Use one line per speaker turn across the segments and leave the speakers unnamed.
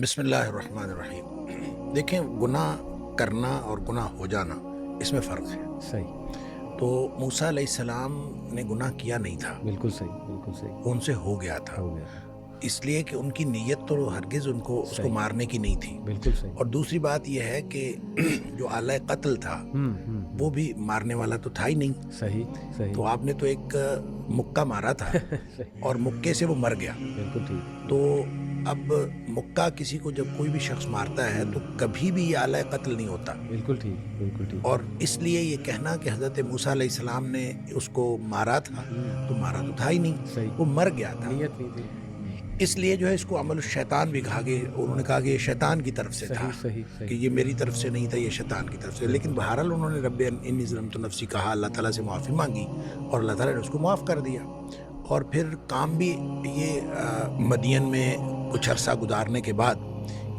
بسم اللہ الرحمن الرحیم۔ دیکھیں، گناہ کرنا اور گناہ ہو جانا اس میں فرق ہے۔
صحیح،
تو موسیٰ علیہ السلام نے گناہ کیا نہیں تھا،
بالکل صحیح، بالکل صحیح،
وہ ان سے ہو گیا تھا،
ہو گیا،
اس لیے کہ ان کی نیت تو ہرگز اس کو
صحیح،
مارنے کی نہیں تھی۔
بالکل صحیح،
اور دوسری بات یہ ہے کہ جو آلہ قتل تھا وہ بھی مارنے والا تو تھا ہی نہیں۔
صحیح، صحیح،
تو آپ نے تو ایک مکہ مارا تھا
صحیح،
اور مکے سے وہ مر گیا۔
بالکل ٹھیک،
تو اب مکہ کسی کو جب کوئی بھی شخص مارتا ہے تو کبھی بھی یہ آلہ قتل نہیں ہوتا۔
بالکل ٹھیک، بالکل ٹھیک،
اور اس لیے یہ کہنا کہ حضرت موسیٰ علیہ السلام نے اس کو مارا تھا، تو مارا تو تھا ہی نہیں،
صحیح،
وہ مر گیا تھا۔
نیت نہیں تھی،
اس لیے جو ہے اس کو عمل الشیطان بھی کہا گیا، انہوں نے کہا کہ یہ شیطان کی طرف سے تھا،
صحیح، صحیح،
کہ
صحیح،
یہ میری طرف سے نہیں تھا، یہ شیطان کی طرف سے۔ لیکن بہرحال انہوں نے رب انی ظلمت نفسی کہا، اللہ تعالیٰ سے معافی مانگی اور اللہ تعالیٰ نے اس کو معاف کر دیا۔ اور پھر کام بھی یہ مدین میں کچھ عرصہ گزارنے کے بعد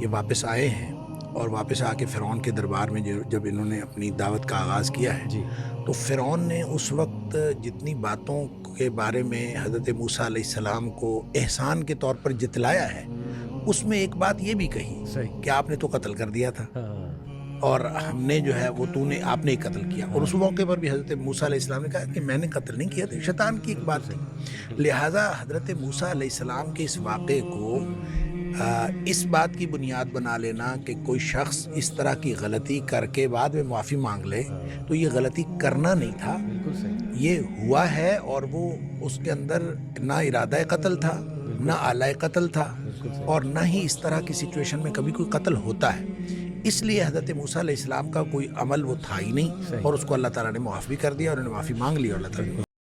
یہ واپس آئے ہیں، اور واپس آ کے فرعون کے دربار میں جب انہوں نے اپنی دعوت کا آغاز کیا ہے
جی،
تو فرعون نے اس وقت جتنی باتوں کے بارے میں حضرت موسیٰ علیہ السلام کو احسان کے طور پر جتلایا ہے، اس میں ایک بات یہ بھی کہی
صحیح،
کہ آپ نے تو قتل کر دیا تھا
ہاں،
اور ہم نے جو ہے وہ آپ نے ہی قتل کیا۔ اور اس موقع پر بھی حضرت موسیٰ علیہ السلام نے کہا کہ میں نے قتل نہیں کیا تھا، شیطان کی ایک بات تھی۔ لہٰذا حضرت موسیٰ علیہ السلام کے اس واقعے کو اس بات کی بنیاد بنا لینا کہ کوئی شخص اس طرح کی غلطی کر کے بعد میں معافی مانگ لے، تو یہ غلطی کرنا نہیں تھا،
بالکل صحیح،
یہ ہوا ہے، اور وہ اس کے اندر نہ ارادہ قتل تھا، نہ آلہ قتل تھا،
بالکل صحیح،
اور نہ ہی اس طرح کی سچویشن میں کبھی کوئی قتل ہوتا ہے۔ اس لیے حضرت موسیٰ علیہ السلام کا کوئی عمل وہ تھا ہی نہیں،
صحیح،
اور اس کو اللہ تعالیٰ نے معاف بھی کر دیا اور انہوں نے معافی مانگ لی اور اللہ تعالیٰ نے